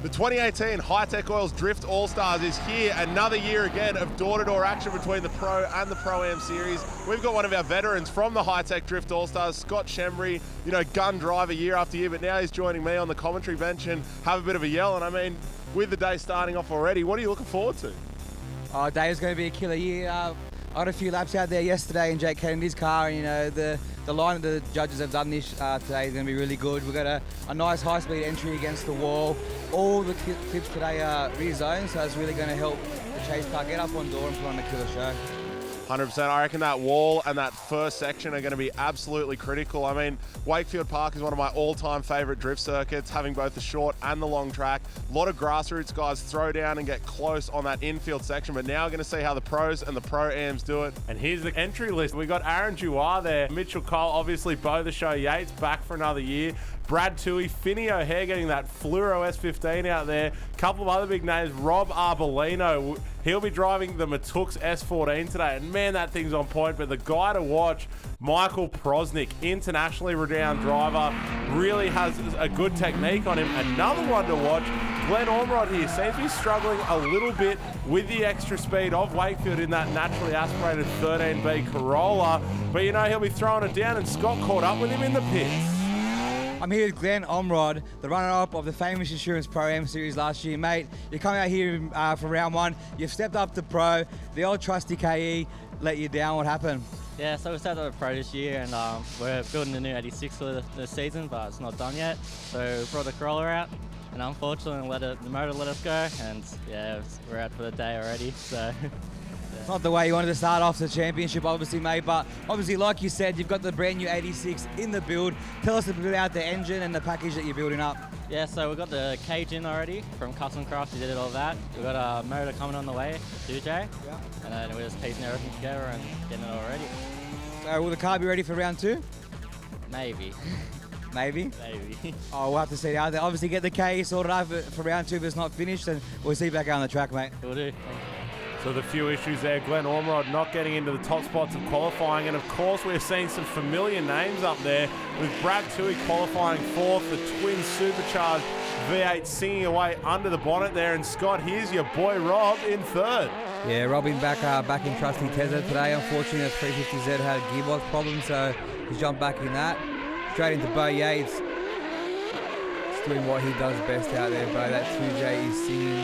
The 2018 Hi-Tec Oils Drift Allstars is here. Another year again of door-to-door action between the Pro and the Pro-Am Series. We've got one of our veterans from the Hi-Tec Drift Allstars, Scott Shembry, gun driver year after year, but now he's joining me on the commentary bench and have a bit of a yell. And I mean, with the day starting off already, what are you looking forward to? Oh, day is going to be a killer year. I had a few laps out there yesterday in Jake Kennedy's car, and the line that the judges have done this today is going to be really good. We've got a nice high-speed entry against the wall. All the clips today are rear-zoned, so it's really going to help the chase car get up on door and put on a killer show. 100%. I reckon that wall and that first section are going to be absolutely critical. I mean, Wakefield Park is one of my all-time favourite drift circuits, having both the short and the long track. A lot of grassroots guys throw down and get close on that infield section, but now we're going to see how the pros and the pro-ams do it. And here's the entry list. We got Aaron Duar there, Mitchell Cole, obviously Bo the Show Yates back for another year. Brad Toohey, Finney O'Hare getting that fluoro S15 out there. Couple of other big names, Rob Arbolino. He'll be driving the Matux S14 today. And man, that thing's on point. But the guy to watch, Michael Prosnick, internationally renowned driver, really has a good technique on him. Another one to watch, Glenn Ormrod here. Seems to be struggling a little bit with the extra speed of Wakefield in that naturally aspirated 13B Corolla. But he'll be throwing it down, and Scott caught up with him in the pits. I'm here with Glenn Ormrod, the runner-up of the famous Insurance Pro-Am Series last year. Mate, you come out here for round one, you've stepped up to Pro, the old trusty KE let you down. What happened? Yeah, so we stepped up to Pro this year, and we're building a new 86 for the season, but it's not done yet. So we brought the Corolla out, and unfortunately the motor let us go, and yeah, we're out for the day already, so... It's not the way you wanted to start off the championship, obviously, mate, but obviously, like you said, you've got the brand new 86 in the build. Tell us a bit about the engine and the package that you're building up. Yeah, so we've got the cage in already from Custom Craft. We did all that. We've got a motor coming on the way, 2J, yeah. And then we're just piecing everything together and getting it all ready. So will the car be ready for round two? Maybe. Maybe? Maybe. Oh, we'll have to see it out there. Obviously, get the KE sorted out for round two if it's not finished, and we'll see you back out on the track, mate. We'll do. So the few issues there, Glenn Ormrod not getting into the top spots of qualifying, and of course we're seeing some familiar names up there with Brad Toohey qualifying fourth, the twin supercharged V8 singing away under the bonnet there, and Scott, here's your boy Rob in third. Yeah, Robin back in trusty Tesla today. Unfortunately, the 350Z had a gearbox problem, so he's jumped back in that. Straight into Bo Yates. He's doing what he does best out there, Bo. That 2J is singing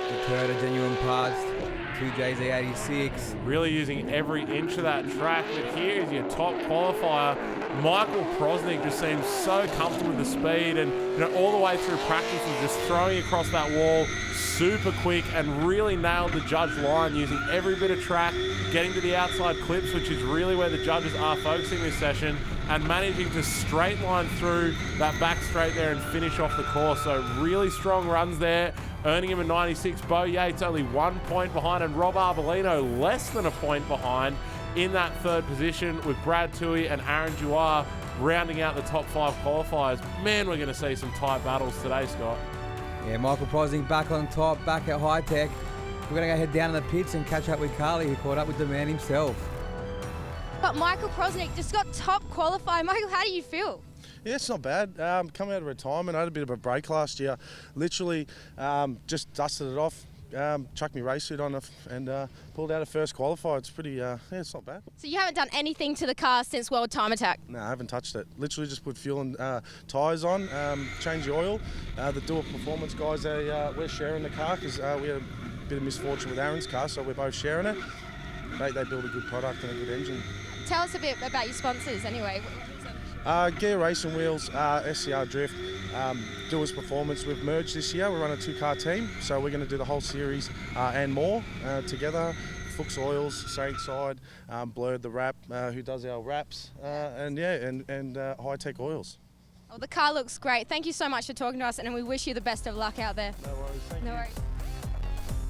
the Toyota Genuine Parts. 2J's E86. Really using every inch of that track, but here is your top qualifier. Michael Prosnick just seems so comfortable with the speed, and all the way through practice was just throwing across that wall super quick and really nailed the judge line using every bit of track, getting to the outside clips, which is really where the judges are focusing this session, and managing to straight line through that back straight there and finish off the course. So really strong runs there, earning him a 96. Bo Yates only 1 point behind, and Rob Arbolino less than a point behind in that third position, with Brad Toohey and Aaron Duar rounding out the top five qualifiers. Man, we're going to see some tight battles today, Scott. Yeah, Michael Prosnick back on top, back at Hi-Tec. We're going to go head down to the pits and catch up with Carly, who caught up with the man himself. But Michael Prosnick just got top qualifier. Michael, how do you feel? Yeah, it's not bad. Coming out of retirement, I had a bit of a break last year. Literally just dusted it off, chucked my race suit on and pulled out a first qualifier. It's pretty, it's not bad. So you haven't done anything to the car since World Time Attack? No, I haven't touched it. Literally just put fuel and tyres on, change the oil. The dual performance guys, we're sharing the car because we had a bit of misfortune with Aaron's car, so we're both sharing it. They build a good product and a good engine. Tell us a bit about your sponsors anyway. Gear Racing Wheels, SCR Drift, Doers Performance. We've merged this year. We're on a two-car team, so we're going to do the whole series and more together. Fuchs Oils, same side, Blurred the Wrap, who does our wraps, and Hi-Tec Oils. Well, the car looks great. Thank you so much for talking to us, and we wish you the best of luck out there. No worries, thank you. No worries.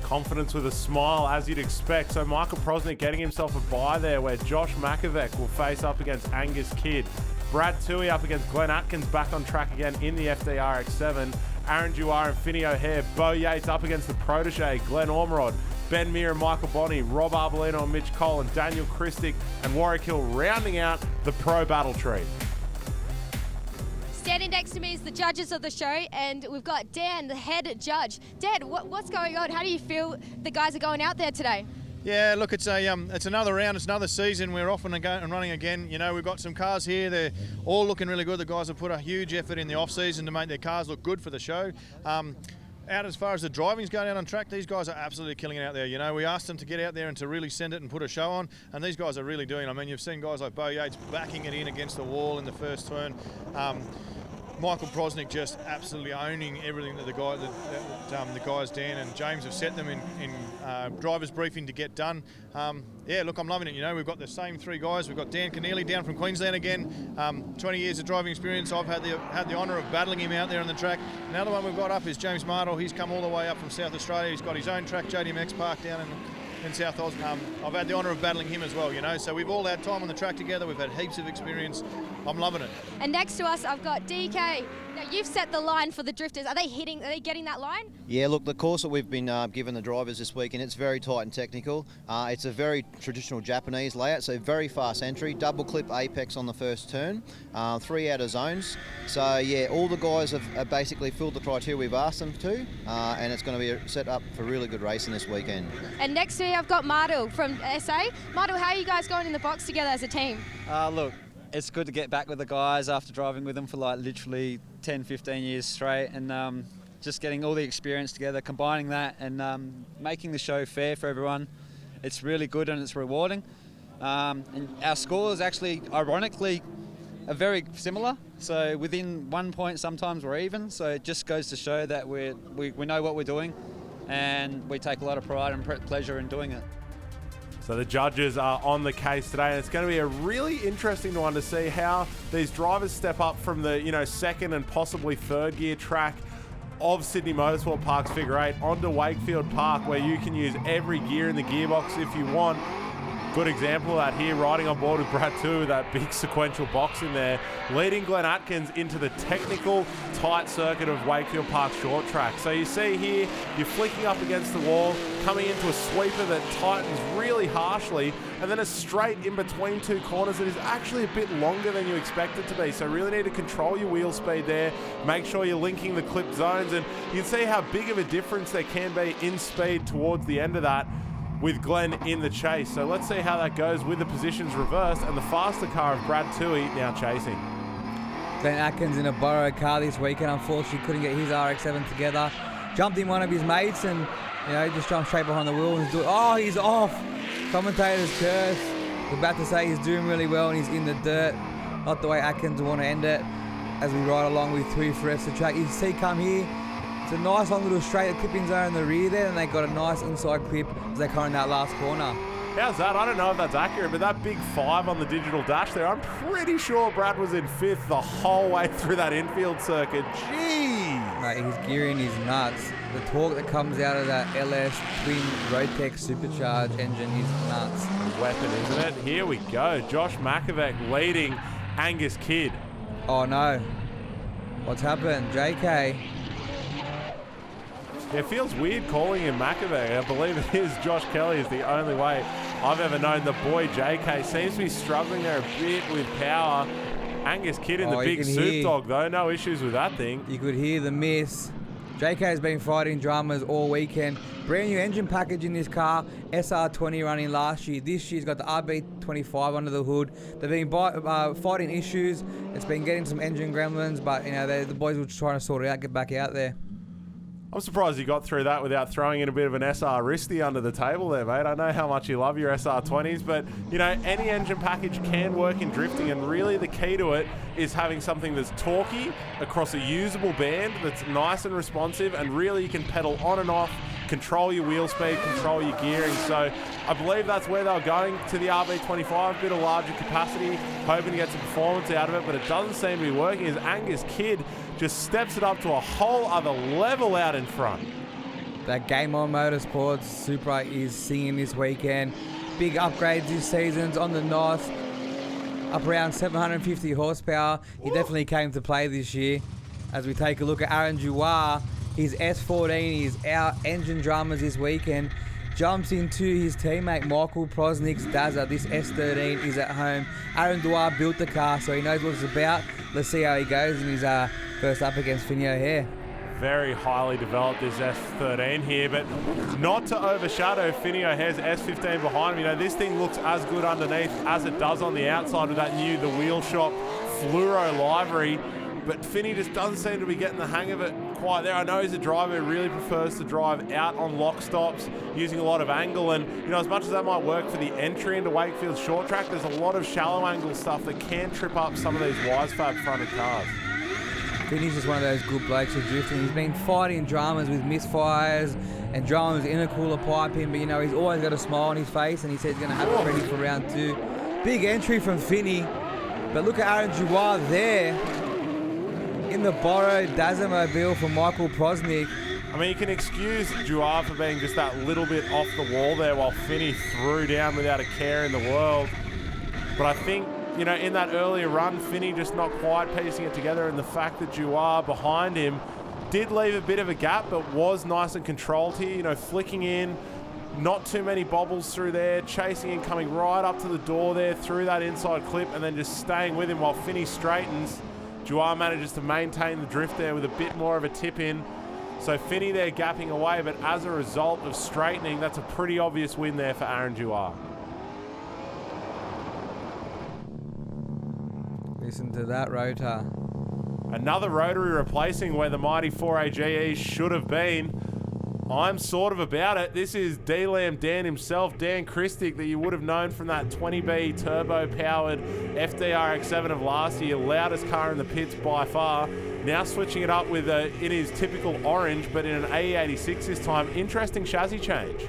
Confidence with a smile, as you'd expect. So Michael Prosnick getting himself a bye there, where Josh Makovic will face up against Angus Kidd. Brad Toohey up against Glenn Atkins, back on track again in the FDRX7. Aaron Duar and Finney O'Hare. Bo Yates up against the protege, Glenn Ormrod. Ben Meir and Michael Bonney, Rob Arbolino and Mitch Cole, and Daniel Christick and Warwick Hill rounding out the pro battle tree. Standing next to me is the judges of the show, and we've got Dan, the head judge. Dan, what's going on? How do you feel the guys are going out there today? Yeah, look, it's another round, it's another season. We're off and running again. You know, we've got some cars here. They're all looking really good. The guys have put a huge effort in the off season to make their cars look good for the show. Out as far as the driving's going out on track, these guys are absolutely killing it out there. You know, we asked them to get out there and to really send it and put a show on, and these guys are really doing it. I mean, you've seen guys like Bo Yates backing it in against the wall in the first turn. Michael Prosnick just absolutely owning everything that the guys Dan and James have set them in drivers briefing to get done. Yeah, look, I'm loving it. You know, we've got the same three guys. We've got Dan Keneally down from Queensland again. 20 years of driving experience. I've had the honour of battling him out there on the track. Another one we've got up is James Martle. He's come all the way up from South Australia. He's got his own track, JDMX Park, down in South Oz. I've had the honour of battling him as well, you know, so we've all had time on the track together. We've had heaps of experience. I'm loving it. And next to us, I've got DK. Now, you've set the line for the drifters. Are they getting that line? Yeah, look, the course that we've been given the drivers this weekend, it's very tight and technical. It's a very traditional Japanese layout, so very fast entry, double clip apex on the first turn, 3 outer zones. So yeah, all the guys have basically filled the criteria we've asked them to, and it's going to be set up for really good racing this weekend. And next to me, I've got Martel from SA. Martel, how are you guys going in the box together as a team? Look, it's good to get back with the guys after driving with them for like literally 10, 15 years straight, and just getting all the experience together, combining that and making the show fair for everyone. It's really good and it's rewarding. And our scores actually, ironically, are very similar. So within 1 point, sometimes we're even. So it just goes to show that we know what we're doing, and we take a lot of pride and pleasure in doing it. So the judges are on the case today, and it's going to be a really interesting one to see how these drivers step up from the second and possibly third gear track of Sydney Motorsport Park's Figure 8 onto Wakefield Park, where you can use every gear in the gearbox if you want. Good example of that here, riding on board with Brad Too, that big sequential box in there, leading Glenn Atkins into the technical tight circuit of Wakefield Park short track. So you see here, you're flicking up against the wall, coming into a sweeper that tightens really harshly, and then a straight in between two corners that is actually a bit longer than you expect it to be. So really need to control your wheel speed there, make sure you're linking the clipped zones, and you can see how big of a difference there can be in speed towards the end of that, with Glenn in the chase. So let's see how that goes with the positions reversed and the faster car of Brad Toohey now chasing. Glenn Atkins in a borrowed car this weekend, unfortunately couldn't get his RX-7 together. Jumped in one of his mates and just jumped straight behind the wheel and he's off. Commentators curse. We're about to say he's doing really well and he's in the dirt. Not the way Atkins want to end it as we ride along with Toohey for the rest of the track. You see come here. It's a nice long little straight clipping zone in the rear there, and they got a nice inside clip as they come in that last corner. How's that? I don't know if that's accurate, but that big 5 on the digital dash there, I'm pretty sure Brad was in 5th the whole way through that infield circuit. Jeez! Mate, his gearing is nuts. The torque that comes out of that LS twin Roadtech supercharged engine is nuts. A weapon, isn't it? Here we go. Josh Makovic leading Angus Kidd. Oh no. What's happened? JK. It feels weird calling him Makovic. I believe it is Josh Kelly is the only way I've ever known. The boy JK seems to be struggling there a bit with power. Angus Kidd in the big soup dog though, no issues with that thing. You could hear the miss. JK has been fighting dramas all weekend. Brand new engine package in this car, SR20 running last year. This year's got the RB25 under the hood. They've been fighting issues. It's been getting some engine gremlins, but the boys were trying to sort it out, get back out there. I'm surprised you got through that without throwing in a bit of an SR wristy under the table there, mate. I know how much you love your SR20s, but, any engine package can work in drifting, and really the key to it is having something that's torquey across a usable band that's nice and responsive, and really you can pedal on and off, control your wheel speed, control your gearing. So I believe that's where they're going to the RB25, a bit of larger capacity, hoping to get some performance out of it, but it doesn't seem to be working as Angus Kidd just steps it up to a whole other level out in front. That Game On Motorsports Supra is singing this weekend. Big upgrades this season's on the north, up around 750 horsepower. He definitely came to play this year. As we take a look at Aaron Duar, his S14 is our engine dramas this weekend. jumps into his teammate Michael Prosnick's Dazza. This S13 is at home. Aaron Dwyer built the car, so he knows what it's about. Let's see how he goes in his first up against Finney O'Hare. Very highly developed this S13 here, but not to overshadow Finney O'Hare's S15 behind him. You know, this thing looks as good underneath as it does on the outside with that new The Wheel Shop fluoro livery, but Finney just doesn't seem to be getting the hang of it quite there. I know he's a driver who really prefers to drive out on lock stops, using a lot of angle, and you know, as much as that might work for the entry into Wakefield short track, there's a lot of shallow angle stuff that can trip up some of these Wisefab fronted cars. Finney's just one of those good blokes for drifting. He's been fighting dramas with misfires and dramas in a cooler piping, but you know, he's always got a smile on his face, and he said he's going to have it ready for round 2. Big entry from Finney, but look at Aaron Dwyer there in the borrowed Dazza-mobile from Michael Prosnick. I mean, you can excuse Dwyer for being just that little bit off the wall there while Finney threw down without a care in the world. But I think, you know, in that earlier run, Finney just not quite piecing it together, and the fact that Dwyer behind him did leave a bit of a gap, but was nice and controlled here, you know, flicking in, not too many bobbles through there, chasing in, coming right up to the door there, through that inside clip, and then just staying with him while Finney straightens. Dwyer manages to maintain the drift there with a bit more of a tip in. So Finney there gapping away, but as a result of straightening, that's a pretty obvious win there for Aaron Dwyer. Listen to that rotor. Another rotary replacing where the mighty 4AGE should have been. I'm sort of about it. This is D-Lam Dan himself, Dan Christic, that you would have known from that 20B turbo-powered FDRX7 of last year, loudest car in the pits by far. Now switching it up with in his typical orange, but in an AE86 this time. Interesting chassis change.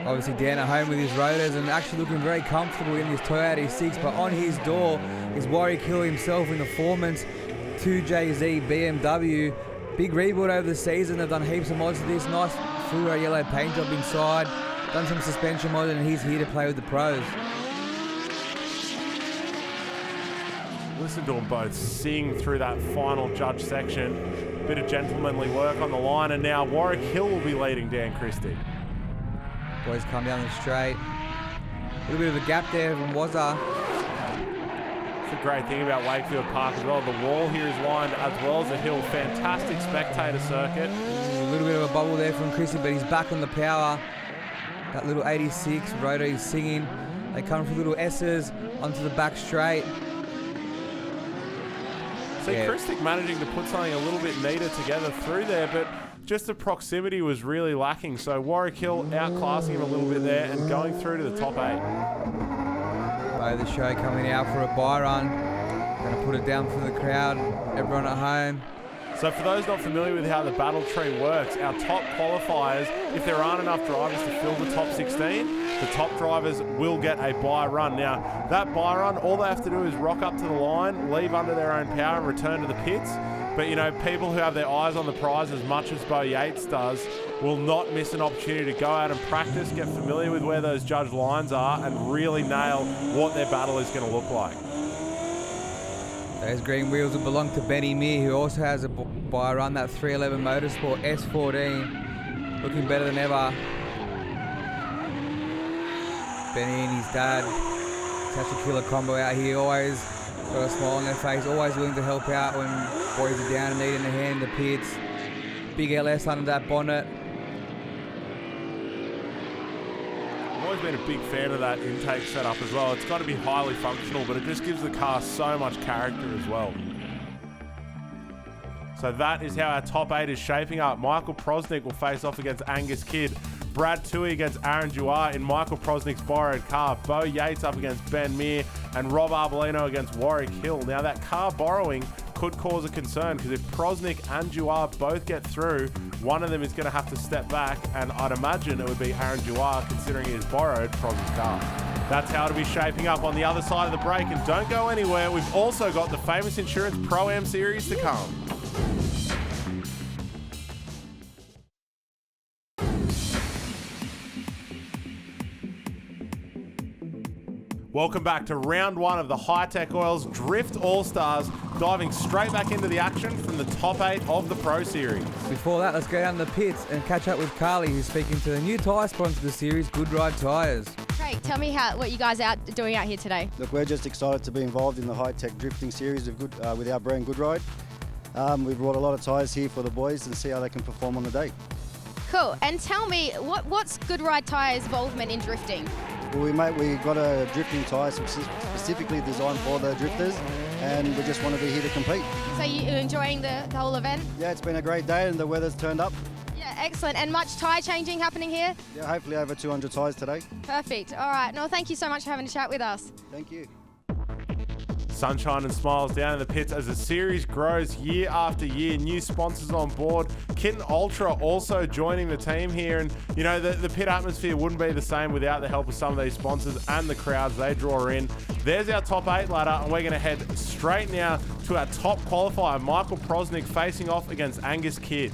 Obviously Dan at home with his rotors and actually looking very comfortable in his Toyota 86, but on his door is Warwick Hill himself in the Foreman's 2JZ BMW. Big rebuild over the season. They've done heaps of mods to this. Nice fluoro yellow paint job inside. Done some suspension mods, and he's here to play with the pros. Listen to them both sing through that final judge section. Bit of gentlemanly work on the line, and now Warwick Hill will be leading Dan Christie. Boys come down the straight. A little bit of a gap there from Wazza. It's a great thing about Wakefield Park as well. The wall here is lined as well as the hill. Fantastic spectator circuit. A little bit of a bubble there from Christie, but he's back on the power. That little 86 rotor he's singing. They come for little S's onto the back straight. See, Christic managing to put something a little bit neater together through there, but just the proximity was really lacking. So Warwick Hill outclassing him a little bit there and going through to the top 8. The show coming out for a buy run. Going to put it down for the crowd, everyone at home. So for those not familiar with how the battle tree works, our top qualifiers, if there aren't enough drivers to fill the top 16, the top drivers will get a buy run. Now, that buy run, all they have to do is rock up to the line, leave under their own power and return to the pits. But, you know, people who have their eyes on the prize as much as Bo Yates does will not miss an opportunity to go out and practice, get familiar with where those judge lines are, and really nail what their battle is going to look like. Those green wheels will belong to Benny Meir, who also has a buy run, that 311 Motorsport S14. Looking better than ever. Benny and his dad. Such a killer combo out here. Always got a smile on their face. Always willing to help out when boys are down and needing a hand in the pits. Big LS under that bonnet. I've always been a big fan of that intake setup as well. It's got to be highly functional, but it just gives the car so much character as well. So that is how our top 8 is shaping up. Michael Prosnick will face off against Angus Kidd. Brad Toohey against Aaron Dwyer in Michael Prosnick's borrowed car. Bo Yates up against Ben Meir, and Rob Arbolino against Warwick Hill. Now that car borrowing could cause a concern, because if Prosnick and Dwyer both get through, one of them is going to have to step back, and I'd imagine it would be Aaron Dwyer, considering he has borrowed Prosnick's car. That's how it'll be shaping up on the other side of the break, and don't go anywhere. We've also got the Famous Insurance Pro-Am Series to come. Welcome back to round one of the Hi-Tec Oils Drift All-Stars, diving straight back into the action from the top 8 of the Pro Series. Before that, let's go down to the pits and catch up with Carly, who's speaking to the new tyre sponsor of the series, Good Ride Tyres. Great. Tell me what you guys are doing out here today. Look, we're just excited to be involved in the Hi-Tec Drifting Series with our brand Good Ride. We've brought a lot of tyres here for the boys and see how they can perform on the day. Cool. And tell me, what's Good Ride Tyres' involvement in drifting? Well, we got a drifting tyre specifically designed for the drifters, and we just want to be here to compete. So you're enjoying the whole event? Yeah, it's been a great day and the weather's turned up. Yeah, excellent. And much tyre changing happening here? Yeah, hopefully over 200 tyres today. Perfect. All right. No, thank you so much for having a chat with us. Thank you. Sunshine and smiles down in the pits as the series grows year after year. New sponsors on board. Kitten Ultra also joining the team here. And, you know, the pit atmosphere wouldn't be the same without the help of some of these sponsors and the crowds they draw in. There's our top 8 ladder, and we're going to head straight now to our top qualifier, Michael Prosnick, facing off against Angus Kidd.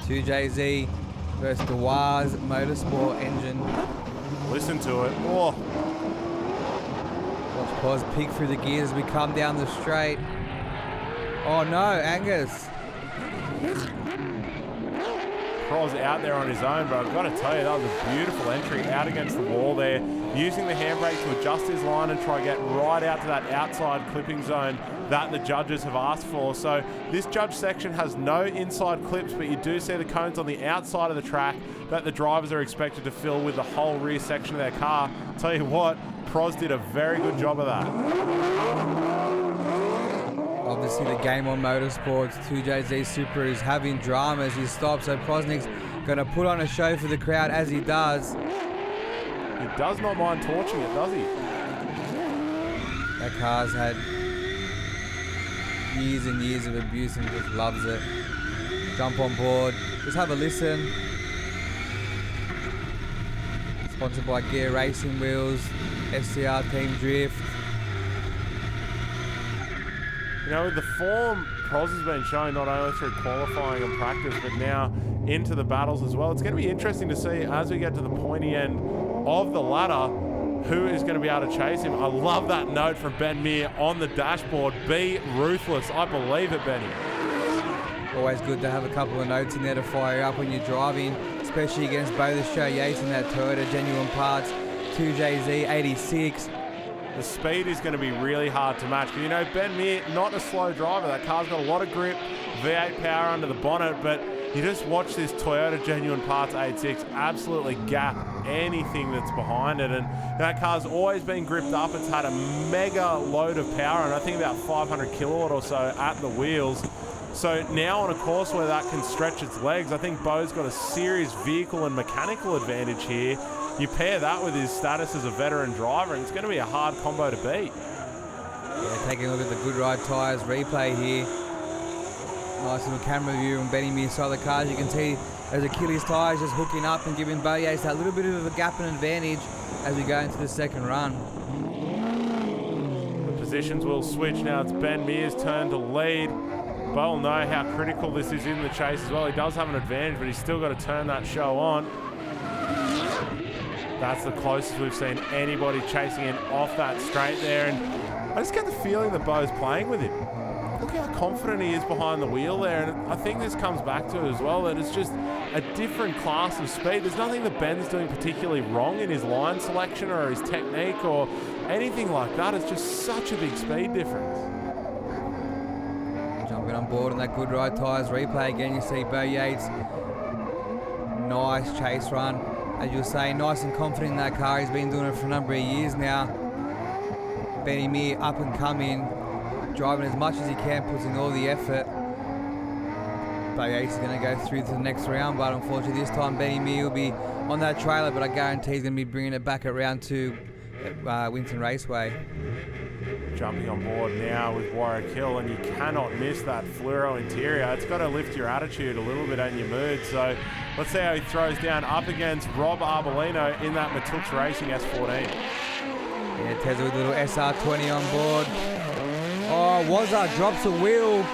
2JZ versus the Waz Motorsport engine. Listen to it. Oh. Watch Pros peek through the gears as we come down the straight. Oh no, Angus. Pros out there on his own, but I've got to tell you, that was a beautiful entry out against the wall there, using the handbrake to adjust his line and try to get right out to that outside clipping zone that the judges have asked for. So this judge section has no inside clips, but you do see the cones on the outside of the track that the drivers are expected to fill with the whole rear section of their car. Tell you what, Pros did a very good job of that. Obviously the Game On Motorsports 2JZ Super is having drama as he stops, so Prosnick's going to put on a show for the crowd as he does. He does not mind torching it, does he? That car's had years and years of abuse and just loves it. Jump on board, just have a listen. Sponsored by Gear Racing Wheels, SCR Team Drift. You know, with the form Pros has been showing not only through qualifying and practice, but now into the battles as well. It's going to be interesting to see as we get to the pointy end of the ladder who is going to be able to chase him. I love that note from Ben Meir on the dashboard. Be ruthless. I believe it, Benny. Always good to have a couple of notes in there to fire up when you're driving, especially against both Show Yates and that Toyota Genuine Parts 2JZ 86. The speed is going to be really hard to match. You know, Ben Meir, not a slow driver. That car's got a lot of grip, V8 power under the bonnet, but you just watch this Toyota Genuine Parts 86 absolutely gap anything that's behind it. And that car's always been gripped up. It's had a mega load of power, and I think about 500 kilowatt or so at the wheels. So now on a course where that can stretch its legs, I think Bo's got a serious vehicle and mechanical advantage here. You pair that with his status as a veteran driver, and it's going to be a hard combo to beat. Yeah, taking a look at the Good Ride Tyres replay here. Nice little camera view on Benny Meir's side of the car. As you can see, as Achilles tyres just hooking up and giving Bo Yates that little bit of a gap and advantage as we go into the second run. The positions will switch now. It's Ben Meir's turn to lead. Bo will know how critical this is in the chase as well. He does have an advantage, but he's still got to turn that show on. That's the closest we've seen anybody chasing in off that straight there. And I just get the feeling that Bo's playing with him. Look how confident he is behind the wheel there. And I think this comes back to it as well, that it's just a different class of speed. There's nothing that Ben's doing particularly wrong in his line selection or his technique or anything like that. It's just such a big speed difference. Jumping on board on that Good Ride Tyres replay again, you see Bo Yates. Nice chase run. As you'll say, nice and confident in that car. He's been doing it for a number of years now. Benny Meir up and coming, driving as much as he can, puts in all the effort. Bo Yates is going to go through to the next round, but unfortunately this time Benny Meir will be on that trailer, but I guarantee he's going to be bringing it back at round 2 at Winton Raceway. Jumping on board now with Warwick Hill, and you cannot miss that fluoro interior. It's got to lift your attitude a little bit and your mood. So let's see how he throws down up against Rob Arbolino in that Matux Racing S14. Yeah, Tezza with a little SR20 on board. Oh, Wazza drops a wheel.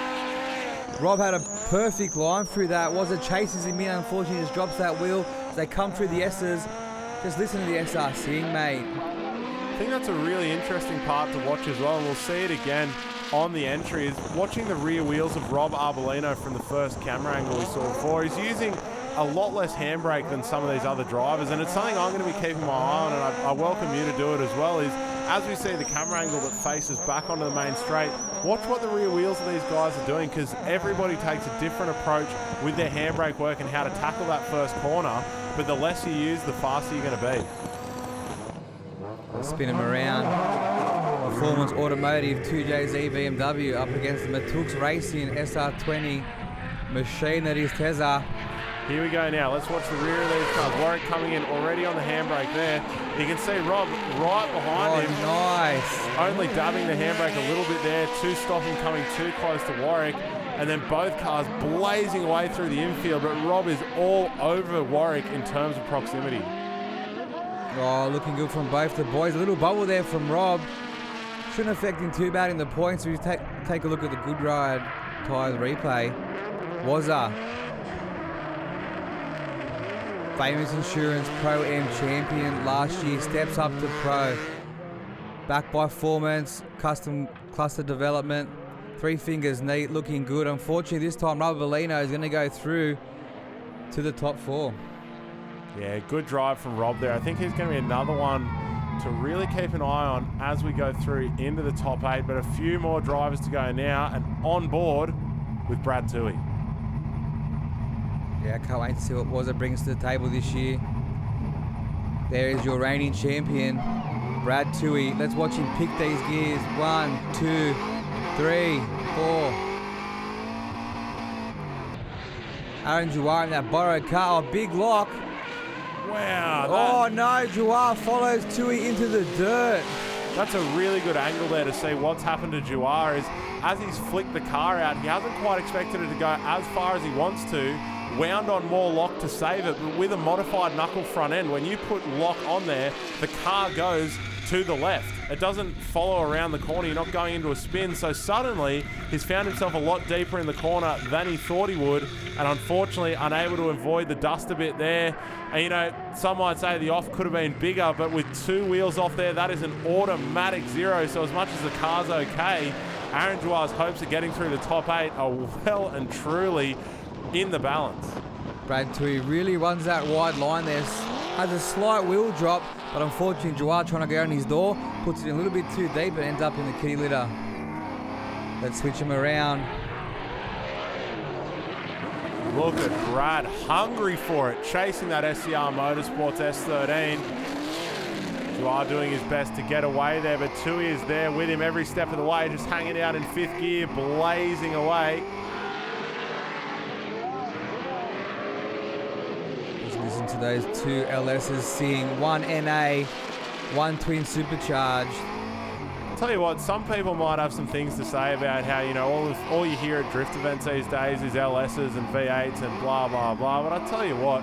Rob had a perfect line through that. Wazza chases him in, unfortunately just drops that wheel as they come through the S's. Just listen to the SR sing, mate. I think that's a really interesting part to watch as well, and we'll see it again on the entry, is watching the rear wheels of Rob Arbolino from the first camera angle we saw before. He's using a lot less handbrake than some of these other drivers, and it's something I'm going to be keeping my eye on, and I welcome you to do it as well, is as we see the camera angle that faces back onto the main straight, watch what the rear wheels of these guys are doing, because everybody takes a different approach with their handbrake work and how to tackle that first corner, but the less you use, the faster you're going to be. Spin him around. Performance Automotive 2JZ BMW up against the Matux Racing SR20 machine that is Tezza. Here we go now. Let's watch the rear of these cars. Warwick coming in already on the handbrake there. You can see Rob right behind him. Nice. Only dabbing the handbrake a little bit there. Two stopping, coming too close to Warwick. And then both cars blazing away through the infield. But Rob is all over Warwick in terms of proximity. Oh, looking good from both the boys. A little bubble there from Rob. Shouldn't affect him too bad in the points. So we take a look at the Good Ride tyres replay. Wazza. Famous Insurance Pro-Am champion last year. Steps up to Pro. Back by performance. Custom cluster development. 3 fingers neat. Looking good. Unfortunately, this time Rob Arbolino is going to go through to the top 4. Yeah, good drive from Rob there. I think he's going to be another one to really keep an eye on as we go through into the top 8. But a few more drivers to go now, and on board with Brad Toohey. Yeah, I can't wait to see what Wazza brings to the table this year. There is your reigning champion, Brad Toohey. Let's watch him pick these gears. 1, 2, 3, 4. Aaron Jouar in that borrowed car. Oh, big lock. Wow. Oh no, Jouar follows Toohey into the dirt. That's a really good angle there to see what's happened to Jouar. Is as he's flicked the car out, he hasn't quite expected it to go as far as he wants to. Wound on more lock to save it, but with a modified knuckle front end, when you put lock on there, the car goes to the left. It doesn't follow around the corner. You're not going into a spin. So suddenly, he's found himself a lot deeper in the corner than he thought he would, and unfortunately unable to avoid the dust a bit there. And you know, some might say the off could have been bigger, but with 2 wheels off there, that is an automatic 0. So as much as the car's okay, Aaron Jouar's hopes of getting through the top 8 are well and truly in the balance. Brad Toohey really runs that wide line there. Has a slight wheel drop, but unfortunately Jouar trying to go on his door, puts it in a little bit too deep and ends up in the kitty litter. Let's switch him around. Look at Brad, hungry for it, chasing that SCR Motorsports S13. Jouar doing his best to get away there, but Toohey is there with him every step of the way, just hanging out in 5th gear, blazing away. Just listen to those 2 LSs sing, 1 NA, 1 twin supercharged. Tell you what, some people might have some things to say about how, you know, all you hear at drift events these days is LSs and V8s and blah, blah, blah. But I tell you what,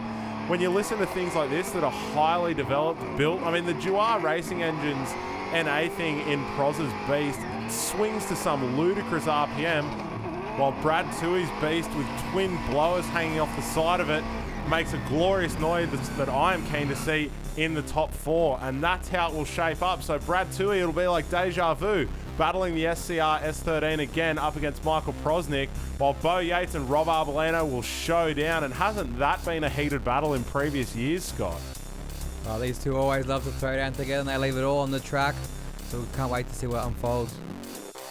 when you listen to things like this that are highly developed, built, I mean, the Jouar Racing Engines NA thing in Proz's Beast swings to some ludicrous RPM, while Brad Toohey's Beast with twin blowers hanging off the side of it makes a glorious noise that I am keen to see in the top 4, and that's how it will shape up. So Brad Toohey, it'll be like deja vu, battling the SCR S13 again up against Michael Prosnick, while Bo Yates and Rob Arbolino will show down. And hasn't that been a heated battle in previous years, Scott? Well, these two always love to throw down together, and they leave it all on the track, so we can't wait to see what unfolds.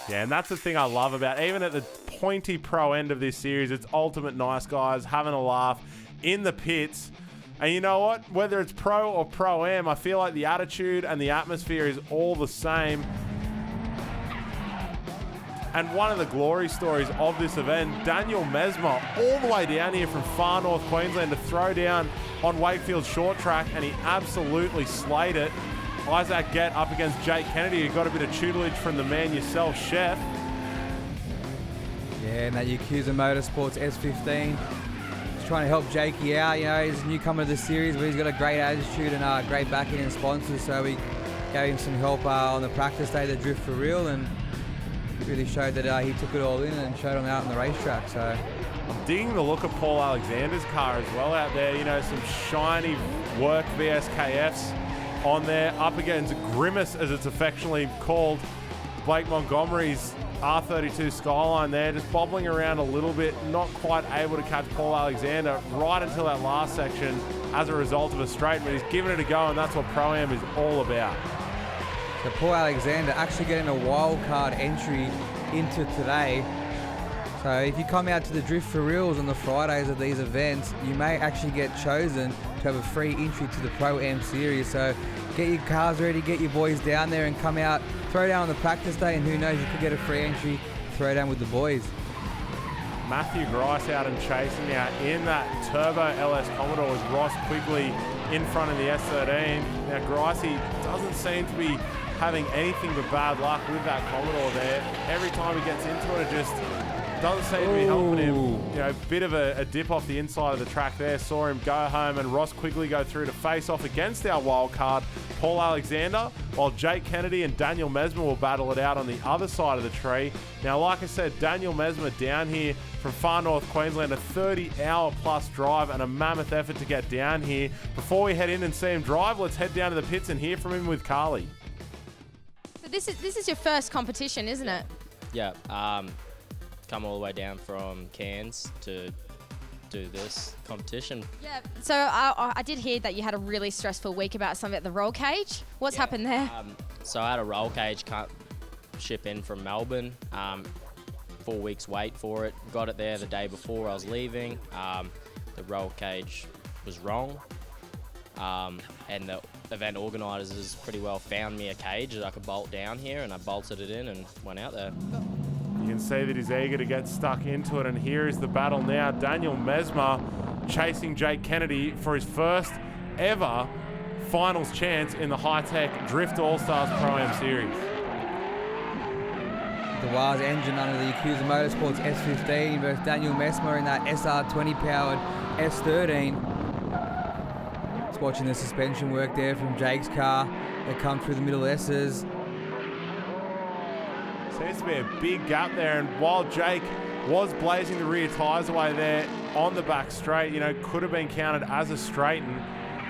Yeah, and that's the thing I love about, even at the pointy pro end of this series, it's ultimate nice guys having a laugh in the pits. And you know what? Whether it's pro or pro-am, I feel like the attitude and the atmosphere is all the same. And one of the glory stories of this event, Daniel Mesmer, all the way down here from far north Queensland to throw down on Wakefield short track, and he absolutely slayed it. Isaac Gett up against Jake Kennedy, who got a bit of tutelage from the man yourself, Chef. Yeah, and that Yakuza Motorsports S15. Trying to help Jakey out, you know, he's a newcomer to the series, but he's got a great attitude and great backing and sponsors, so we gave him some help on the practice day to drift for real, and really showed that he took it all in and showed them out on the racetrack. So I'm digging the look of Paul Alexander's car as well out there, you know, some shiny work VSKFs on there, up against Grimace, as it's affectionately called, Blake Montgomery's R32 Skyline there, just bobbling around a little bit, not quite able to catch Paul Alexander right until that last section as a result of a straight, but he's giving it a go, and that's what Pro-Am is all about. So Paul Alexander actually getting a wild card entry into today. So if you come out to the Drift for Reals on the Fridays of these events, you may actually get chosen to have a free entry to the Pro-Am Series. So get your cars ready, get your boys down there and come out, throw down on the practice day, and who knows, you could get a free entry, throw down with the boys. Matthew Grice out and chasing now in that Turbo LS Commodore with Ross Quigley in front of the S13. Now Grice doesn't seem to be having anything but bad luck with that Commodore there. Every time he gets into it, it just doesn't seem to be helping him. You know, bit of a dip off the inside of the track there. Saw him go home, and Ross Quigley go through to face off against our wild card, Paul Alexander, while Jake Kennedy and Daniel Mesmer will battle it out on the other side of the tree. Now, like I said, Daniel Mesmer down here from far north Queensland, a 30-hour plus drive and a mammoth effort to get down here. Before we head in and see him drive, let's head down to the pits and hear from him with Carly. So this is your first competition, isn't it? Yeah. Come all the way down from Cairns to do this competition. Yeah. So I did hear that you had a really stressful week about something at the roll cage. What's happened there? So I had a roll cage ship in from Melbourne. 4 weeks wait for it. Got it there the day before I was leaving. The roll cage was wrong. And the event organisers pretty well found me a cage that I could bolt down here, and I bolted it in and went out there. You can see that he's eager to get stuck into it, and here is the battle now. Daniel Mesmer chasing Jake Kennedy for his first ever finals chance in the Hi-Tec Drift Allstars Pro-Am Series. The Waz engine under the Yakuza Motorsports S15 versus Daniel Mesmer in that SR20 powered S13. Just watching the suspension work there from Jake's car. They come through the middle S's. Seems to be a big gap there, and while Jake was blazing the rear tyres away there on the back straight, you know, could have been counted as a straighten.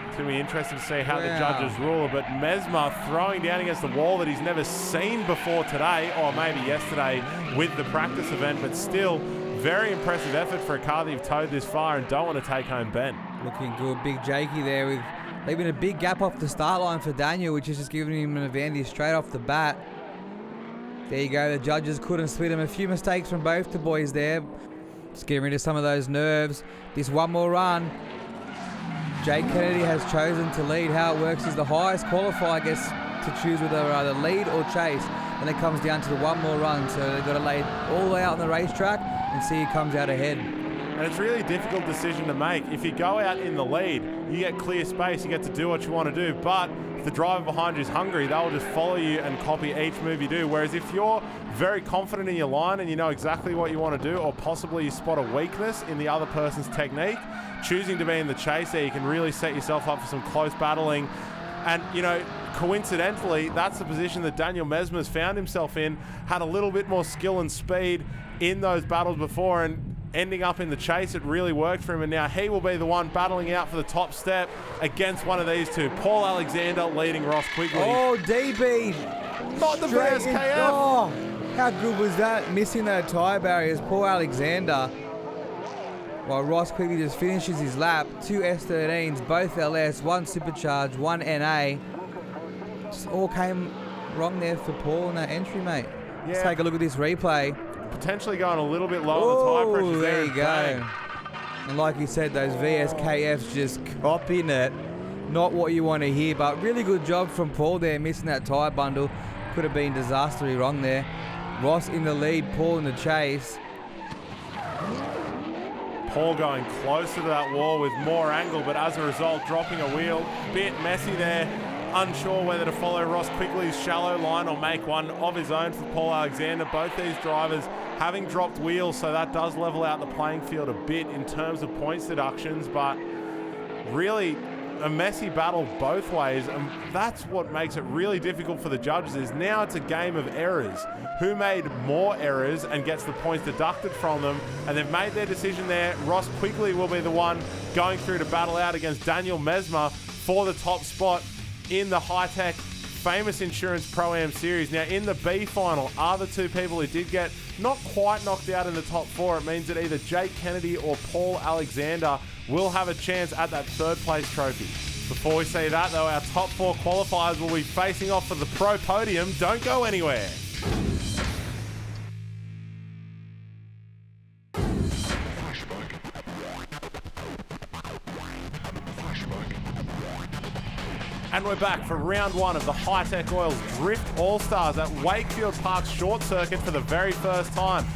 It's going to be interesting to see how the judges rule, but Mesmer throwing down against the wall that he's never seen before today, or maybe yesterday with the practice event, but still very impressive effort for a car that you've towed this far and don't want to take home Ben. Looking good, big Jakey there with leaving a big gap off the start line for Daniel, which is just giving him an advantage straight off the bat. There you go, the judges couldn't split him. A few mistakes from both the boys there. Just getting rid of some of those nerves. This one more run. Jake Kennedy has chosen to lead. How it works is the highest qualifier gets to choose whether either lead or chase. Then it comes down to the one more run. So they've got to lay all the way out on the racetrack and see who comes out ahead. And it's really a difficult decision to make. If you go out in the lead, you get clear space, you get to do what you want to do. But if the driver behind you is hungry, they'll just follow you and copy each move you do. Whereas if you're very confident in your line and you know exactly what you want to do, or possibly you spot a weakness in the other person's technique, choosing to be in the chase there, you can really set yourself up for some close battling. And, you know, coincidentally, that's the position that Daniel Mesmer's found himself in, had a little bit more skill and speed in those battles before, and ending up in the chase, it really worked for him, and now he will be the one battling out for the top step against one of these two. Paul Alexander leading Ross Quigley. Oh, DB! Not the VSKF! Oh, how good was that? Missing those tyre barriers. Paul Alexander. While Ross Quigley just finishes his lap. 2 S13s, both LS, 1 supercharged, 1 NA. Just all came wrong there for Paul in that entry, mate. Yeah. Let's take a look at this replay. Potentially going a little bit low on the tyre pressure there. There you go. And like you said, those VSKFs just copying it. Not what you want to hear, but really good job from Paul there, missing that tyre bundle. Could have been disastrously wrong there. Ross in the lead, Paul in the chase. Paul going closer to that wall with more angle, but as a result, dropping a wheel. Bit messy there. Unsure whether to follow Ross Quigley's shallow line or make one of his own for Paul Alexander. Both these drivers having dropped wheels, so that does level out the playing field a bit in terms of points deductions, but really a messy battle both ways, and that's what makes it really difficult for the judges. Is now it's a game of errors. Who made more errors and gets the points deducted from them, and they've made their decision there. Ross Quigley will be the one going through to battle out against Daniel Mesmer for the top spot in the Hi-Tec Famous Insurance Pro-Am Series. Now, in the B final, are the two people who did get not quite knocked out in the top four. It means that either Jake Kennedy or Paul Alexander will have a chance at that third place trophy. Before we say that, though, our top four qualifiers will be facing off for the pro podium. Don't go anywhere. And we're back for round one of the Hi-Tec Oils Drift All-Stars at Wakefield Park Short Circuit for the very first time.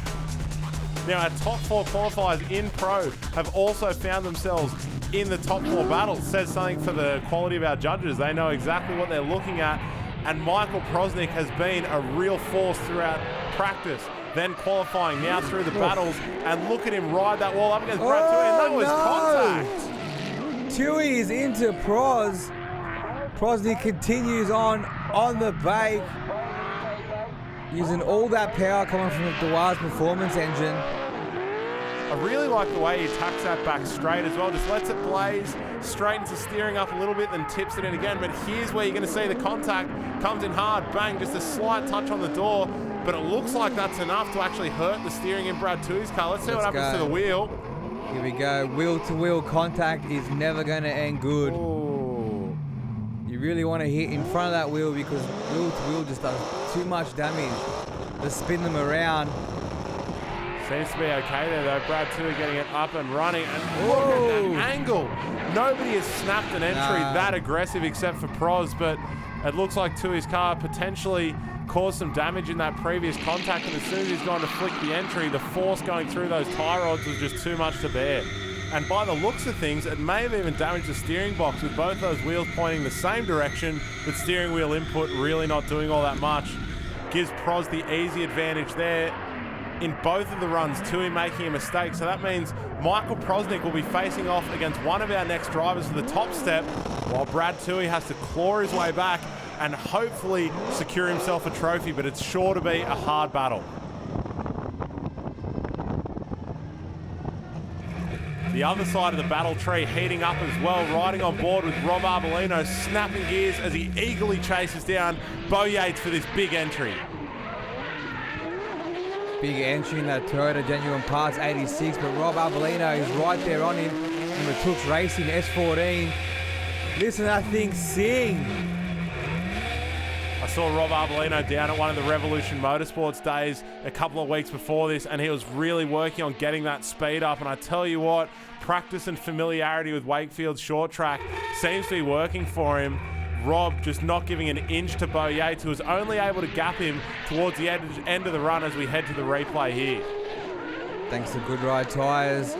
Now, our top four qualifiers in pro have also found themselves in the top four battles. Says something for the quality of our judges. They know exactly what they're looking at. And Michael Prosnick has been a real force throughout practice, then qualifying, now through the battles. And look at him ride that wall up against Brad Tui, and that was contact. Tui is into Pros. Prosnick continues on the bake, using all that power coming from the Dewars Performance Engine. I really like the way he attacks that back straight as well. Just lets it blaze, straightens the steering up a little bit, then tips it in again. But here's where you're going to see the contact. Comes in hard, bang, just a slight touch on the door. But it looks like that's enough to actually hurt the steering in Brad Tui's car. Let's see what happens to the wheel. Here we go. Wheel-to-wheel contact is never going to end good. Ooh. You really want to hit in front of that wheel because wheel-to-wheel just does too much damage. Just spin them around. Seems to be okay there though. Brad Tui getting it up and running. And look at that angle. Nobody has snapped an entry that aggressive except for Pros, but it looks like Tui's car potentially caused some damage in that previous contact, and as soon as he's gone to flick the entry, the force going through those tie rods was just too much to bear. And by the looks of things, it may have even damaged the steering box with both those wheels pointing the same direction, but steering wheel input really not doing all that much. Gives Pros the easy advantage there. In both of the runs, Tui making a mistake. So that means Michael Prosnick will be facing off against one of our next drivers for the top step, while Brad Tui has to claw his way back and hopefully secure himself a trophy, but it's sure to be a hard battle. The other side of the battle tree heating up as well, riding on board with Rob Arbolino, snapping gears as he eagerly chases down Bo Yates for this big entry. Big entry in that Toyota Genuine Parts 86, but Rob Arbolino is right there on him in the Tooks Racing S14. Listen to that thing sing. I saw Rob Arbolino down at one of the Revolution Motorsports days a couple of weeks before this, and he was really working on getting that speed up. And I tell you what, practice and familiarity with Wakefield's short track seems to be working for him. Rob just not giving an inch to Bo Yates, who was only able to gap him towards the end of the run as we head to the replay here. Thanks to Good Ride tyres.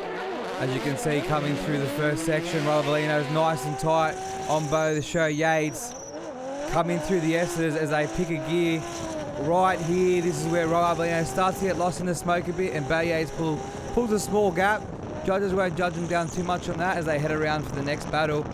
As you can see, coming through the first section, Rob Arbolino's nice and tight on Bo to show Yates. Coming through the S's as they pick a gear right here. This is where Rob Arbolino starts to get lost in the smoke a bit, and Bo Yates pulls a small gap. Judges won't judge him down too much on that as they head around for the next battle.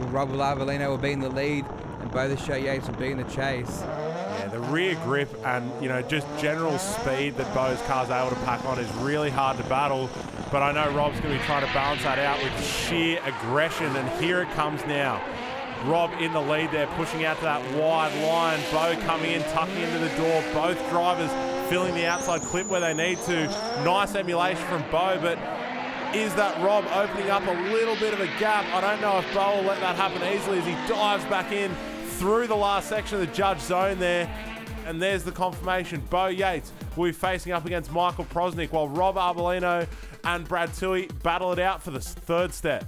Rob Arbolino will be in the lead, and Bo the Show Yates will be in the chase. Yeah, the rear grip and just general speed that Bo's car's able to pack on is really hard to battle. But I know Rob's going to be trying to balance that out with sheer aggression, and here it comes now. Rob in the lead there, pushing out to that wide line. Bo coming in, tucking into the door. Both drivers filling the outside clip where they need to. Nice emulation from Bo, but is that Rob opening up a little bit of a gap? I don't know if Bo will let that happen easily as he dives back in through the last section of the judge zone there. And there's the confirmation. Bo Yates will be facing up against Michael Prosnick, while Rob Arbolino and Brad Tui battle it out for the third step.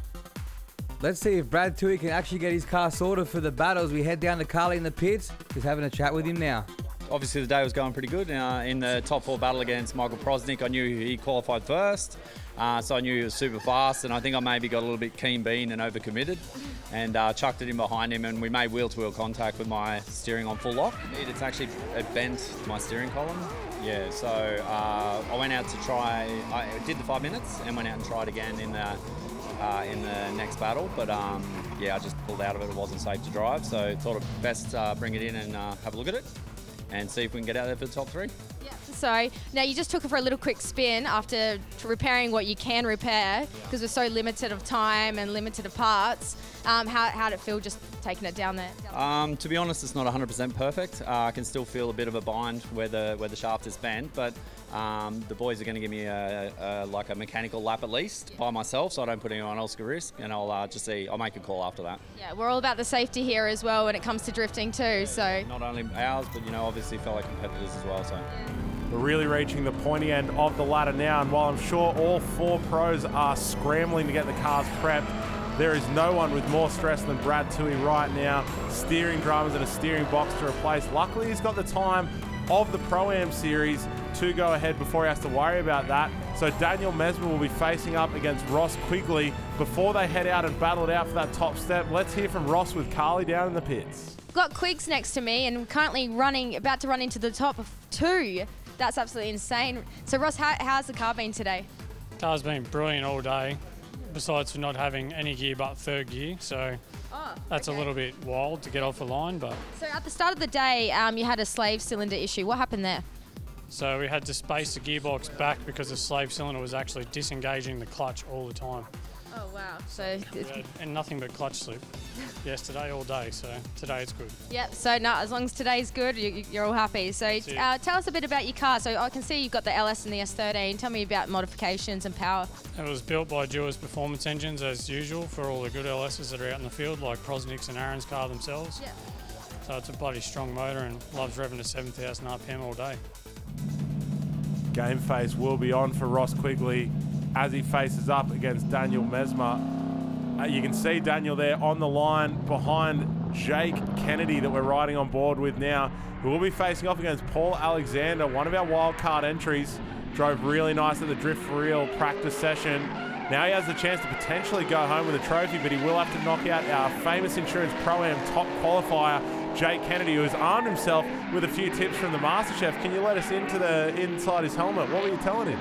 Let's see if Brad Tui can actually get his car sorted for the battle as we head down to Carly in the pits. Just having a chat with him now. Obviously the day was going pretty good. In the top four battle against Michael Prosnick, I knew he qualified first. So I knew he was super fast, and I think I maybe got a little bit keen bean and overcommitted and chucked it in behind him, and we made wheel-to-wheel contact with my steering on full lock. It's actually bent my steering column. Yeah, so I went out to try, I did the 5 minutes and went out and tried again in the next battle, but yeah, I just pulled out of it. It wasn't safe to drive, so thought it best bring it in and have a look at it and see if we can get out there for the top three. Yeah, so. Now, you just took it for a little quick spin after repairing what you can repair because we're so limited of time and limited of parts. How did it feel just taking it down there? To be honest, it's not 100% perfect. I can still feel a bit of a bind where the shaft is bent, but the boys are going to give me a mechanical lap at least by myself, so I don't put anyone else at risk, and I'll just see. I'll make a call after that. Yeah, we're all about the safety here as well when it comes to drifting too. So not only ours, but obviously fellow competitors as well. So. We're really reaching the pointy end of the ladder now, and while I'm sure all 4 pros are scrambling to get the cars prepped, there is no one with more stress than Brad Toohey right now, steering drums and a steering box to replace. Luckily, he's got the time of the Pro-Am Series to go ahead before he has to worry about that. So Daniel Mesmer will be facing up against Ross Quigley before they head out and battle it out for that top step. Let's hear from Ross with Carly down in the pits. got Quigs next to me and currently about to run into the top of 2. That's absolutely insane. So Ross, how's the car been today? Car's been brilliant all day, besides for not having any gear but 3rd gear, so that's okay. A little bit wild to get off the line. But so at the start of the day, you had a slave cylinder issue. What happened there? So we had to space the gearbox back because the slave cylinder was actually disengaging the clutch all the time. Oh wow! So and nothing but clutch slip yesterday all day. So today it's good. Yep. So no, as long as today's good, you're all happy. So tell us a bit about your car. So I can see you've got the LS and the S13. Tell me about modifications and power. It was built by Dewar's Performance Engines as usual for all the good LSs that are out in the field, like Prosnick's and Aaron's car themselves. Yep. So it's a bloody strong motor and loves revving to 7,000 RPM all day. Game face will be on for Ross Quigley as he faces up against Daniel Mesmer. You can see Daniel there on the line behind Jake Kennedy that we're riding on board with now, who will be facing off against Paul Alexander, one of our wildcard entries. Drove really nice at the Drift for Real practice session. Now he has the chance to potentially go home with a trophy, but he will have to knock out our famous Insurance Pro-Am top qualifier, Jake Kennedy, who has armed himself with a few tips from the MasterChef. Can you let us inside his helmet? What were you telling him?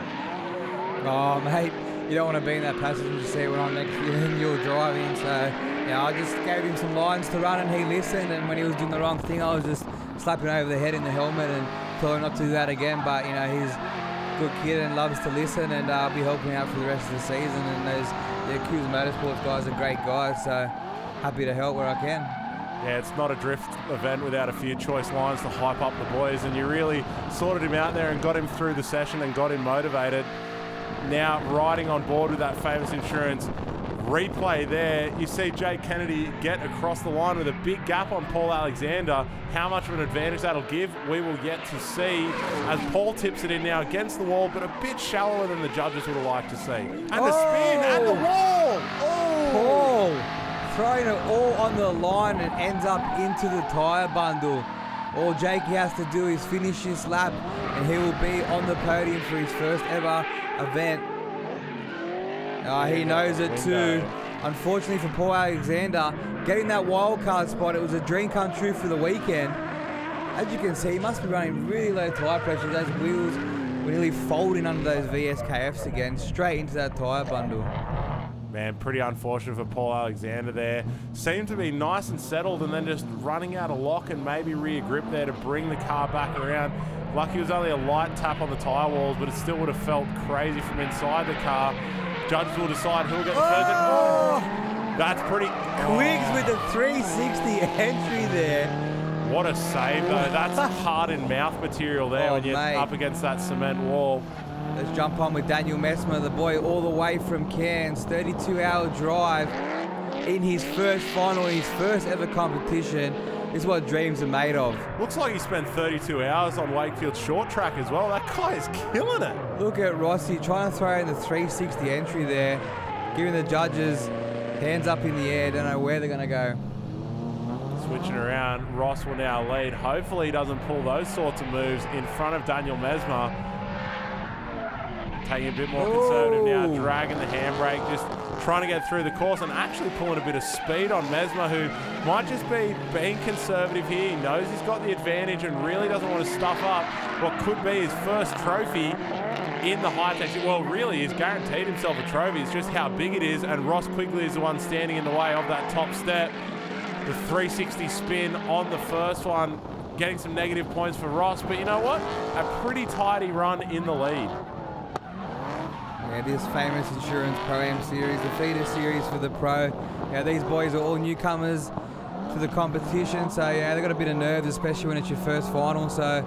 Oh, mate, you don't want to be in that passenger seat when I'm next to you and you're driving. So, yeah, I just gave him some lines to run and he listened. And when he was doing the wrong thing, I was just slapping over the head in the helmet and told him not to do that again. But, he's a good kid and loves to listen, and I'll be helping out for the rest of the season. And the Q's Motorsports guys are great guys, so happy to help where I can. Yeah, it's not a drift event without a few choice lines to hype up the boys, and you really sorted him out there and got him through the session and got him motivated. Now riding on board with that famous Insurance replay there, you see Jake Kennedy get across the line with a big gap on Paul Alexander. How much of an advantage that'll give, we will yet to see, as Paul tips it in now against the wall, but a bit shallower than the judges would have liked to see. And the spin and the wall! Paul throwing it all on the line and ends up into the tyre bundle. All Jake has to do is finish this lap and he will be on the podium for his first ever event. He knows it too. Unfortunately for Paul Alexander, getting that wildcard spot, it was a dream come true for the weekend. As you can see, he must be running really low tyre pressure. Those wheels were nearly folding under those VSKFs again, straight into that tyre bundle. Man, pretty unfortunate for Paul Alexander there. Seemed to be nice and settled and then just running out of lock and maybe rear grip there to bring the car back around. Lucky it was only a light tap on the tyre walls, but it still would have felt crazy from inside the car. Judges will decide who will get the first. That's pretty... Quigs with the 360 entry there. What a save, though. That's heart and mouth material there when you're up against that cement wall. Let's jump on with Daniel Mesmer, the boy all the way from Cairns. 32-hour drive in his first final, his first ever competition. This is what dreams are made of. Looks like he spent 32 hours on Wakefield short track as well. That guy is killing it. Look at Rossi trying to throw in the 360 entry there, giving the judges hands up in the air. Don't know where they're going to go. Switching around, Ross will now lead. Hopefully he doesn't pull those sorts of moves in front of Daniel Mesmer. Taking a bit more conservative now, dragging the handbrake, just trying to get through the course and actually pulling a bit of speed on Mesmer, who might just be being conservative here. He knows he's got the advantage and really doesn't want to stuff up what could be his first trophy in the Hi-Tec. Well, really, he's guaranteed himself a trophy. It's just how big it is, and Ross Quigley is the one standing in the way of that top step. The 360 spin on the first one. getting some negative points for Ross, but you know what? A pretty tidy run in the lead. Yeah, this famous Insurance Pro-Am Series, the feeder series for the Pro. Yeah, these boys are all newcomers to the competition, so yeah, they've got a bit of nerves, especially when it's your first final, so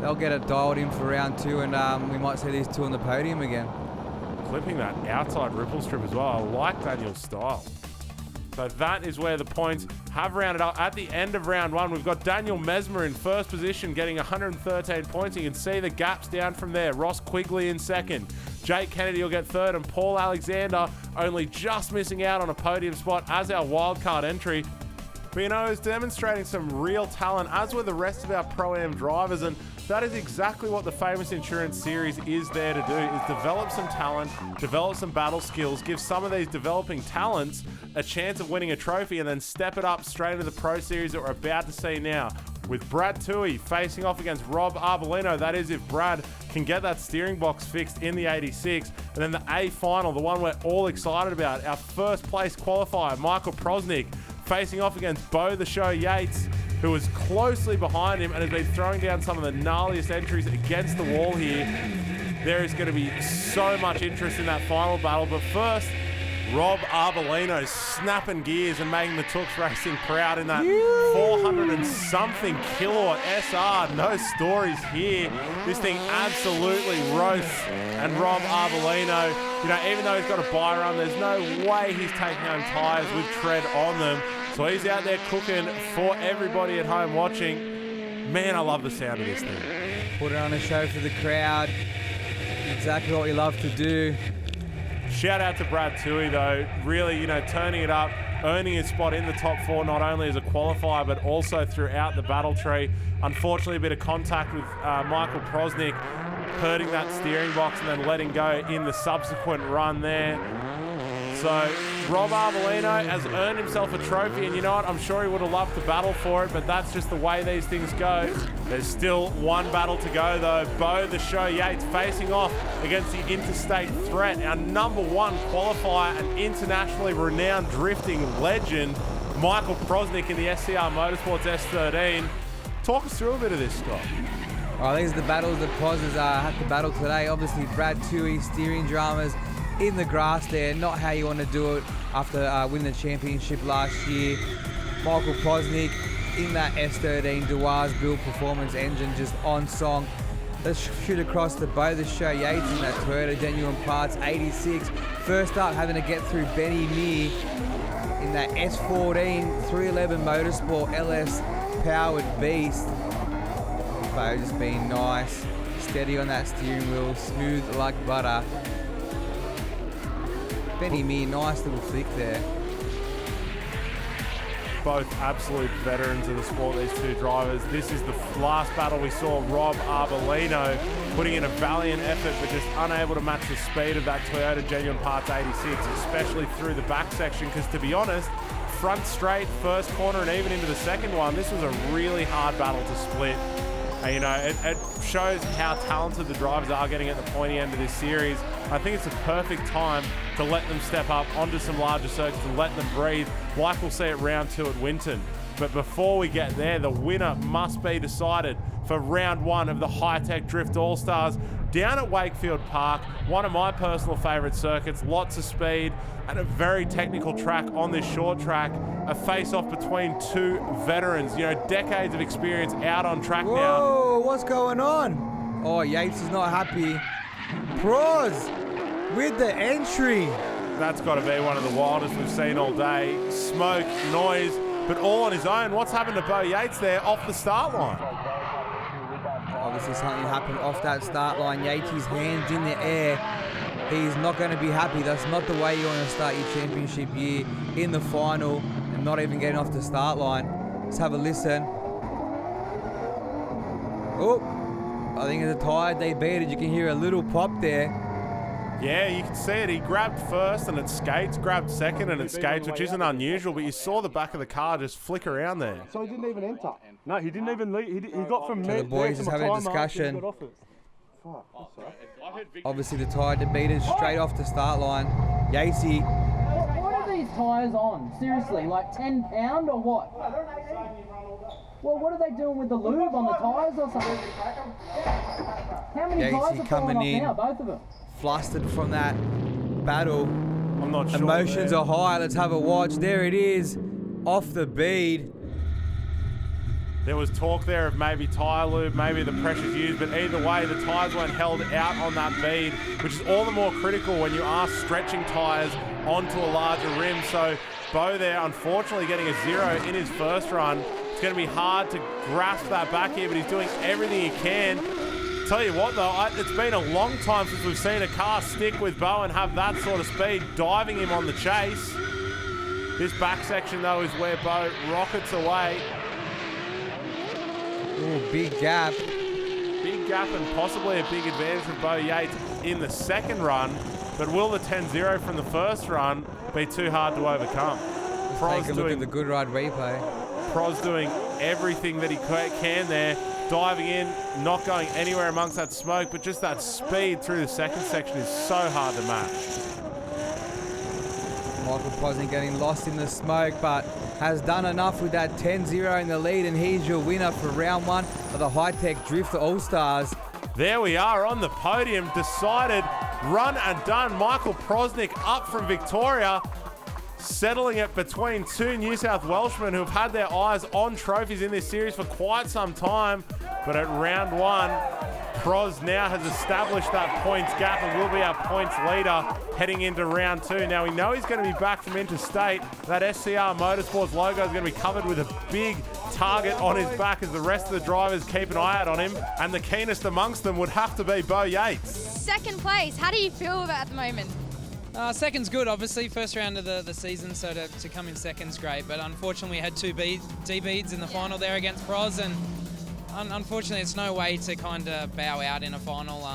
they'll get it dialed in for round 2, and we might see these two on the podium again. Clipping that outside ripple strip as well. I like Daniel's style. So that is where the points have rounded up. At the end of round 1, we've got Daniel Mesmer in first position, getting 113 points. You can see the gaps down from there. Ross Quigley in second. Jake Kennedy will get third, and Paul Alexander only just missing out on a podium spot as our wildcard entry. But you know, is demonstrating some real talent, as were the rest of our Pro-Am drivers, and that is exactly what the Famous Insurance Series is there to do, is develop some talent, develop some battle skills, give some of these developing talents a chance of winning a trophy, and then step it up straight into the Pro Series that we're about to see now. With Brad Toohey facing off against Rob Arbolino. That is if Brad can get that steering box fixed in the 86. And then the A final, the one we're all excited about, our first place qualifier, Michael Prosnick, facing off against Bo the Show Yates, who was closely behind him and has been throwing down some of the gnarliest entries against the wall here. There is going to be so much interest in that final battle. But first, Rob Arbolino snapping gears and making the Tooks Racing proud in that 400 and something kilowatt SR. No stories here. This thing absolutely roasts. And Rob Arbolino, you know, even though he's got a buy run, there's no way he's taking home tyres with tread on them. So he's out there cooking for everybody at home watching. Man, I love the sound of this thing. Put it on a show for the crowd. Exactly what we love to do. Shout out to Brad Toohey though, really, you know, turning it up, earning his spot in the top 4, not only as a qualifier, but also throughout the battle tree. Unfortunately, a bit of contact with Michael Prosnick, hurting that steering box and then letting go in the subsequent run there. So Rob Arbolino has earned himself a trophy, and you know what? I'm sure he would have loved to battle for it, but that's just the way these things go. There's still one battle to go, though. Bo the Show Yates facing off against the interstate threat, our number 1 qualifier and internationally renowned drifting legend, Michael Prosnick in the SCR Motorsports S13. Talk us through a bit of this, Scott. Oh, these are the battles that Pros has had to battle today. Obviously, Brad Toohey, steering dramas in the grass there, not how you want to do it after winning the championship last year. Michael Prosnick in that S13 Dewars build performance engine, just on song. Let's shoot across the Bo the Show Yates in that Toyota Genuine Parts 86. First up, having to get through Benny Mee in that S14 311 Motorsport LS powered beast. Bo just being nice, steady on that steering wheel, smooth like butter. Benny Mee, nice little flick there. Both absolute veterans of the sport, these two drivers. This is the last battle we saw Rob Arbolino putting in a valiant effort, but just unable to match the speed of that Toyota Genuine Parts 86, especially through the back section, because to be honest, front straight, first corner, and even into the second one, this was a really hard battle to split. And, you know, it shows how talented the drivers are getting at the pointy end of this series. I think it's a perfect time to let them step up onto some larger circuits and let them breathe, like we'll see at round 2 at Winton. But before we get there, the winner must be decided for round 1 of the Hi-Tec Drift All-Stars down at Wakefield Park, one of my personal favourite circuits, lots of speed and a very technical track on this short track. A face-off between two veterans, you know, decades of experience out on track now. Whoa, what's going on? Oh, Yates is not happy. Pros with the entry. That's got to be one of the wildest we've seen all day. Smoke, noise, but all on his own. What's happened to Bo Yates there off the start line? Obviously something happened off that start line. Yates' hands in the air. He's not going to be happy. That's not the way you want to start your championship year, in the final and not even getting off the start line. Let's have a listen. Oh, I think it's a tyre they beat it. You can hear a little pop there. Yeah, you can see it. He grabbed first and it skates, grabbed second and it skates, which isn't unusual, but you saw the back of the car just flick around there. So he didn't even enter? No, he didn't even leave. He got from so the boys just having a discussion. Fuck, obviously the tyre beat it straight off the start line. Yacey. What are these tyres on? Seriously, like 10 pound or what? Well, what are they doing with the lube on the tyres or something? How many tyres are falling off now, both of them? Flustered from that battle. I'm not sure. Emotions are high. Let's have a watch. There it is, off the bead. There was talk there of maybe tyre lube, maybe the pressure's used, but either way, the tyres weren't held out on that bead, which is all the more critical when you are stretching tyres onto a larger rim. So Bo there, unfortunately, getting a 0 in his first run. It's going to be hard to grasp that back here, but he's doing everything he can. Tell you what, though, it's been a long time since we've seen a car stick with Bo and have that sort of speed, diving him on the chase. This back section, though, is where Bo rockets away. Ooh, big gap. Big gap and possibly a big advantage for Bo Yates in the second run, but will the 10-0 from the first run be too hard to overcome? Take a look at the good ride replay. Proz doing everything that he can there, diving in, not going anywhere amongst that smoke, but just that speed through the second section is so hard to match. Michael Prosnik getting lost in the smoke, but has done enough with that 10-0 in the lead, and he's your winner for round 1 of the Hi-Tec Drift All-Stars. There we are on the podium, decided, run and done. Michael Prosnik up from Victoria, settling it between two New South Welshmen who have had their eyes on trophies in this series for quite some time. But at round 1, Proz now has established that points gap and will be our points leader heading into round 2. Now we know he's going to be back from interstate. That SCR Motorsports logo is going to be covered with a big target on his back as the rest of the drivers keep an eye out on him. And the keenest amongst them would have to be Bo Yates. Second place, how do you feel about it at the moment? Second's good, obviously. First round of the season, so to come in second's great. But unfortunately, we had two D-beads in the final there against Proz, and unfortunately, it's no way to kind of bow out in a final.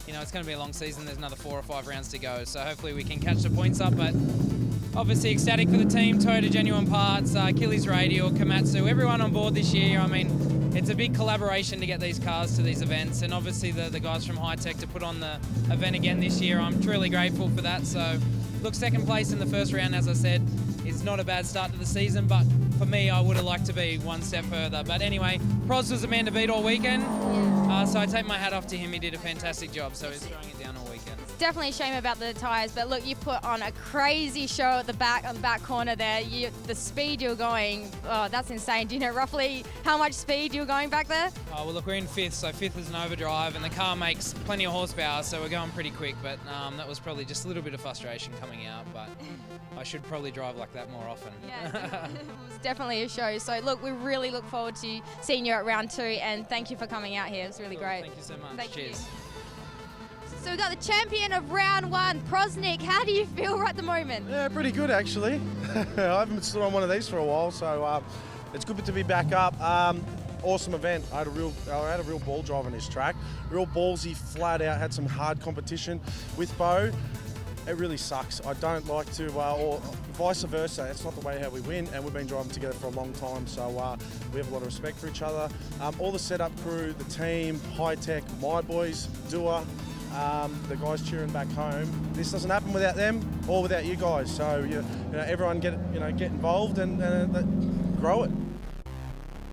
You know, it's going to be a long season. There's another 4 or 5 rounds to go, so hopefully we can catch the points up. But obviously ecstatic for the team, Toyota Genuine Parts, Achilles Radial, Komatsu, everyone on board this year. I mean, it's a big collaboration to get these cars to these events, and obviously the guys from Hi-Tec to put on the event again this year. I'm truly grateful for that. So, look, second place in the first round, as I said, is not a bad start to the season, but for me, I would have liked to be one step further. But anyway, Proz was a man to beat all weekend, so I take my hat off to him. He did a fantastic job, so he's throwing it down all weekend. Definitely a shame about the tyres, but look, you put on a crazy show at the back, on the back corner there. The speed you're going, oh, that's insane. Do you know roughly how much speed you were going back there? Oh, well, look, we're in 5th, so 5th is an overdrive, and the car makes plenty of horsepower, so we're going pretty quick, but that was probably just a little bit of frustration coming out, but I should probably drive like that more often. Yeah, it was definitely a show. So, look, we really look forward to seeing you at round 2, and thank you for coming out here. It's really great. Thank you so much. Thank Cheers. You. So we've got the champion of round 1, Prosnik. How do you feel right at the moment? Yeah, pretty good actually. I haven't stood on one of these for a while, so it's good to be back up. Awesome event. I had a real ball drive on this track. Real ballsy, flat out. Had some hard competition with Bo. It really sucks. I don't like to, or vice versa. It's not the way how we win, and we've been driving together for a long time, so we have a lot of respect for each other. All the setup crew, the team, Hi-Tec, my boys, Dua, the guys cheering back home. This doesn't happen without them or without you guys. So you know, everyone get involved and grow it.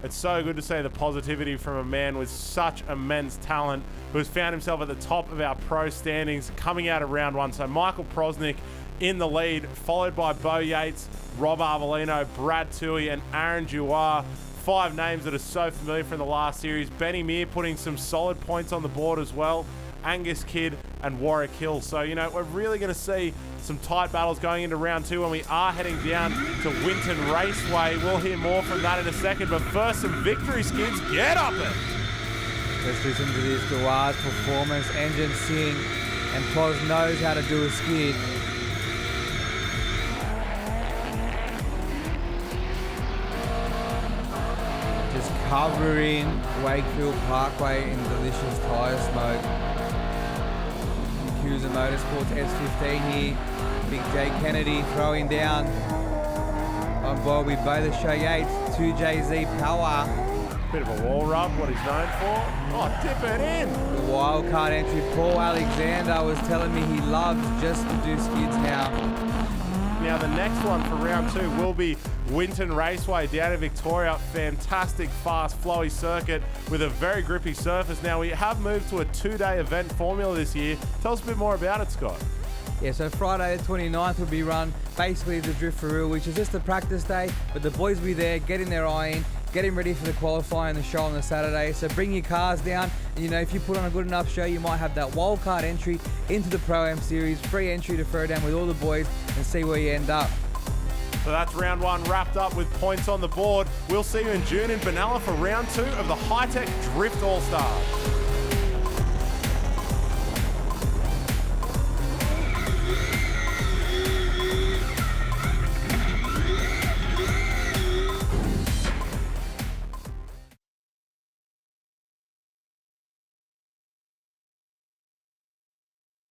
It's so good to see the positivity from a man with such immense talent who has found himself at the top of our pro standings coming out of round 1. So Michael Prosnik in the lead, followed by Bo Yates, Rob Arbolino, Brad Toohey and Aaron Duar. 5 names that are so familiar from the last series. Benny Meir putting some solid points on the board as well. Angus Kidd and Warwick Hill. So, you know, we're really going to see some tight battles going into round 2 when we are heading down to Winton Raceway. We'll hear more from that in a second, but first some victory skids. Get up it! Let's listen to this Duar's performance, engine sing, and Proz knows how to do a skid. Just covering Wakefield Parkway in delicious tyre smoke. Hughes and Motorsports S15 here. Big J Kennedy throwing down on board with both Show Yates, 2JZ Power. Bit of a wall rub, what he's known for. Oh, dip it in. The wildcard entry, Paul Alexander was telling me he loves just to do skids now. Now, the next one for round 2 will be Winton Raceway down in Victoria. Fantastic, fast, flowy circuit with a very grippy surface. Now, we have moved to a 2-day event formula this year. Tell us a bit more about it, Scott. Yeah, so Friday the 29th will be run basically the Drift for Real, which is just a practice day, but the boys will be there getting their eye in, getting ready for the qualifying and the show on the Saturday. So bring your cars down, and you know, if you put on a good enough show, you might have that wildcard entry into the Pro-Am Series, free entry to throw down with all the boys and see where you end up. So that's round 1 wrapped up with points on the board. We'll see you in June in Benalla for round 2 of the Hi-Tec Drift All-Stars.